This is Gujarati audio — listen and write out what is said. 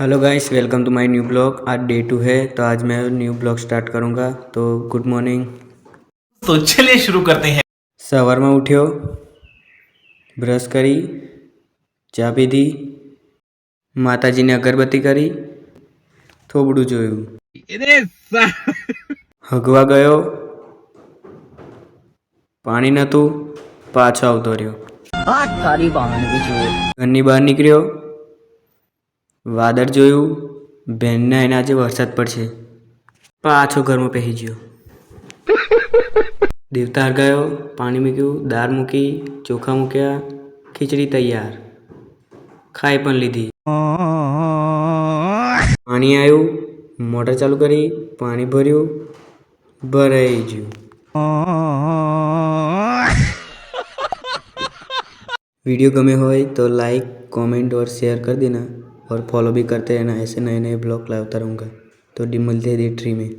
Hello guys, welcome to my new blog. आज डे 2 है, तो आज मैं न्यू ब्लॉग स्टार्ट करूँगा। तो गुड मॉर्निंग। तो चलिए शुरू करते हैं। સવારમાં ઉઠ્યો, બ્રશ કરી, ચા પીધી, માતાજીને અગરબત્તી કરી, થોબડું જોયું, હગવા ગયો, પાણી નહોતું, પાછો આવતો રહ્યો, ઘરની બહાર નીકળ્યો, વાદળ જોયું, બેનને એના આજે વરસાદ પડશે, પાછો ઘરમાં પહેરી ગયો, દેવતા હરગાયો, પાણી મૂક્યું, દાળ મૂકી, ચોખા મૂક્યા, ખીચડી તૈયાર, ખાઈ પણ લીધી। પાણી આવ્યું, મોટર ચાલુ કરી, પાણી ભર્યું, ભરાઈ ગયું। वीडियो गमे हो तो लाइक, कमेंट और शेयर कर देना और फॉलो भी करते रहना। ऐसे नए नए ब्लॉग लाता रहूँगा। तो मिलते हैं डे 3 में।